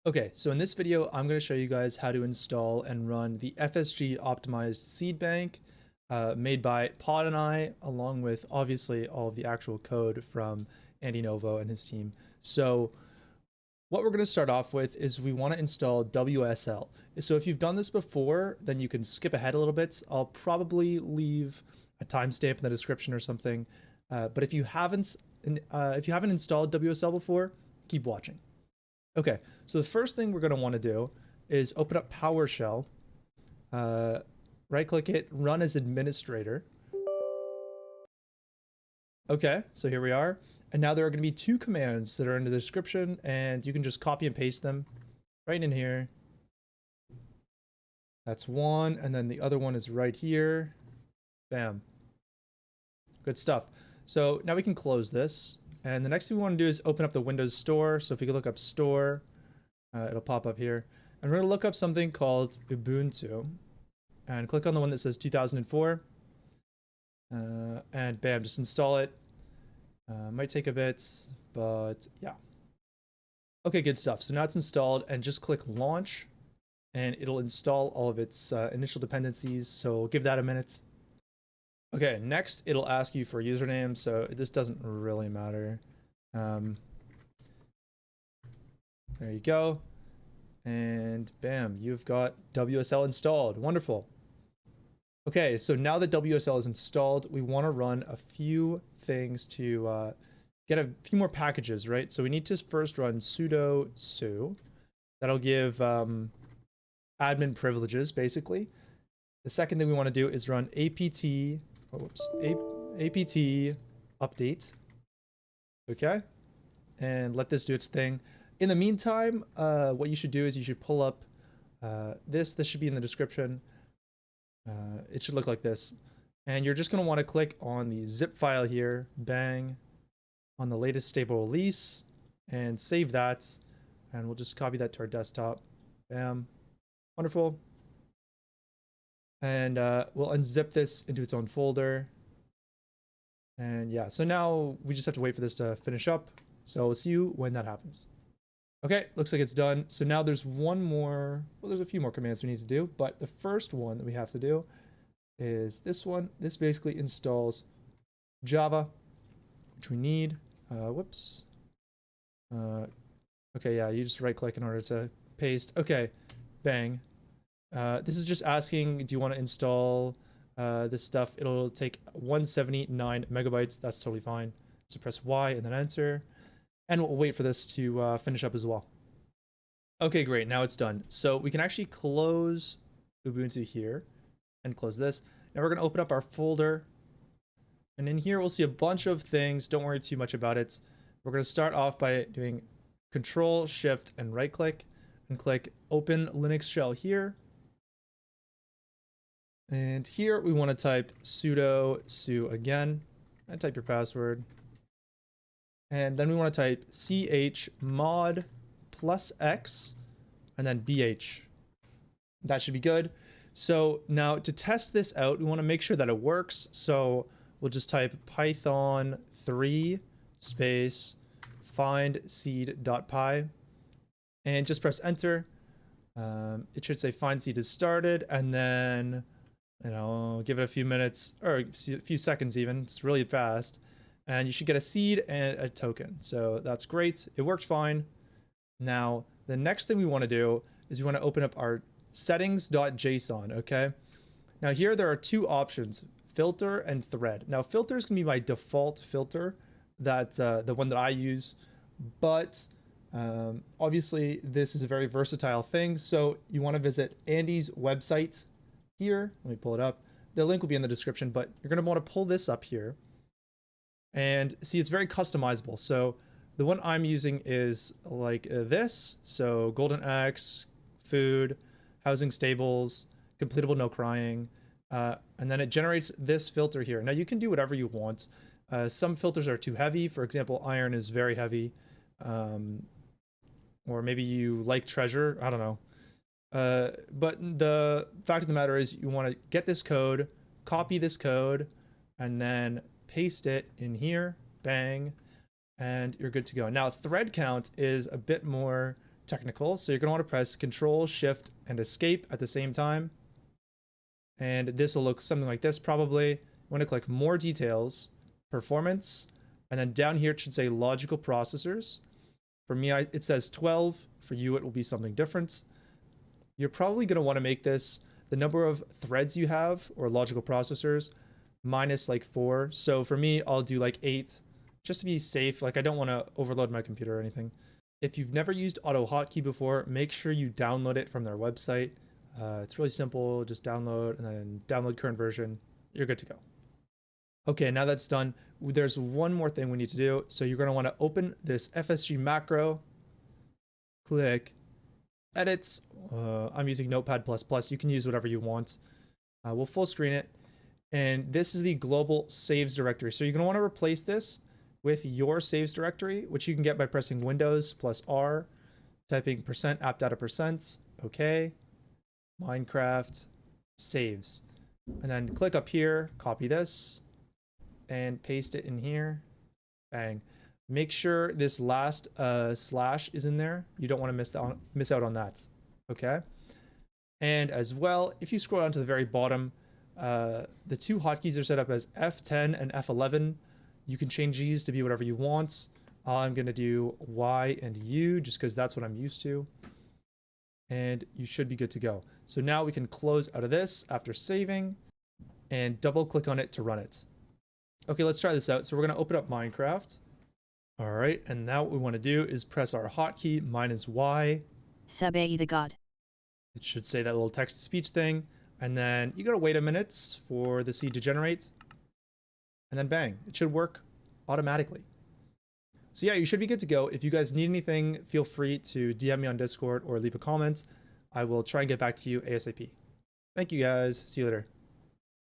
Okay, so in this video, I'm going to show you guys how to install and run the FSG optimized seed bank made by Pod and I, along with obviously all of the actual code from Andy Novo and his team. So what we're going to start off with is we want to install WSL. So if you've done this before, then you can skip ahead a little bit. I'll probably leave a timestamp in the description or something. But if you haven't installed WSL before, keep watching. Okay, so the first thing we're going to want to do is open up PowerShell, right-click it, run as administrator. Okay, so here we are. And now there are going to be two commands that are in the description, and you can just copy and paste them right in here. That's one, and then the other one is right here. Bam. Good stuff. So now we can close this. And the next thing we want to do is open up the Windows Store. So if we could look up Store, it'll pop up here. And we're going to look up something called Ubuntu. And click on the one that says 2004. And bam, just install it. Might take a bit, but yeah. Okay, good stuff. So now it's installed, and just click Launch. And it'll install all of its initial dependencies. So give that a minute. Okay, next it'll ask you for a username, so this doesn't really matter. There you go. And bam, you've got WSL installed. Wonderful. Okay, so now that WSL is installed, we want to run a few things to get a few more packages, right? So we need to first run sudo su. That'll give admin privileges, basically. The second thing we want to do is run apt update. Okay, and let this do its thing. In the meantime, what you should do is you should pull up this should be in the description. It should look like this, and you're just going to want to click on the zip file here, bang, on the latest stable release, and save that, and we'll just copy that to our desktop. Bam. Wonderful. And we'll unzip this into its own folder. And yeah, so now we just have to wait for this to finish up. So we'll see you when that happens. Okay, looks like it's done. So now there's one more, well, there's a few more commands we need to do, but the first one that we have to do is this one. This basically installs Java, which we need. Whoops. Okay, yeah, you just right click in order to paste. Okay, bang. This is just asking, do you want to install this stuff? It'll take 179 megabytes. That's totally fine. So press Y and then enter. And we'll wait for this to finish up as well. Okay, great. Now it's done. So we can actually close Ubuntu here and close this. Now we're going to open up our folder. And in here, we'll see a bunch of things. Don't worry too much about it. We're going to start off by doing Control, Shift, and right click and click Open Linux Shell here. And here we want to type sudo su again and type your password. And then we want to type chmod plus x and then bh. That should be good. So now to test this out, we want to make sure that it works. So we'll just type python 3 space findSeed.py and just press enter. It should say findSeed is started, and then give it a few minutes or a few seconds even. It's really fast. And you should get a seed and a token. So that's great. It worked fine. Now, the next thing we want to do is we want to open up our settings.json, okay? Now here there are two options, filter and thread. Now filter is going to be my default filter, that's the one that I use. But obviously this is a very versatile thing. So you want to visit Andy's website here. Let me pull it up. The link will be in the description, but you're going to want to pull this up here. And see, it's very customizable. So the one I'm using is like this. So Golden X, food, housing stables, completable no crying. And then it generates this filter here. Now you can do whatever you want. Some filters are too heavy. For example, iron is very heavy. Or maybe you like treasure. I don't know. But the fact of the matter is you want to get this code, copy this code, and then paste it in here, bang, and you're good to go. Now thread count is a bit more technical. So you're going to want to press Control, Shift, and Escape at the same time. And this will look something like this probably. You want to click More Details, Performance, and then down here it should say Logical Processors. For me, it says 12. For you, it will be something different. You're probably going to want to make this the number of threads you have, or logical processors, minus like 4. So for me, I'll do like 8, just to be safe. Like I don't want to overload my computer or anything. If you've never used AutoHotkey before, make sure you download it from their website. It's really simple. Just download and then download current version. You're good to go. Okay, now that's done, there's one more thing we need to do. So you're going to want to open this FSG macro, click Edit. I'm using Notepad++. You can use whatever you want. We'll full screen it. And this is the global saves directory. So you're going to want to replace this with your saves directory, which you can get by pressing Windows+R, typing %appdata%, okay, Minecraft saves. And then click up here, copy this, and paste it in here. Bang. Make sure this last slash is in there. You don't want to miss out on that. Okay. And as well, if you scroll down to the very bottom, the two hotkeys are set up as F10 and F11. You can change these to be whatever you want. I'm going to do Y and U just because that's what I'm used to. And you should be good to go. So now we can close out of this after saving and double click on it to run it. Okay, let's try this out. So we're going to open up Minecraft. All right, and now what we want to do is press our hotkey -Y. Sub A the God. It should say that little text-to-speech thing. And then you got to wait a minute for the seed to generate. And then bang, it should work automatically. So yeah, you should be good to go. If you guys need anything, feel free to DM me on Discord or leave a comment. I will try and get back to you ASAP. Thank you guys. See you later.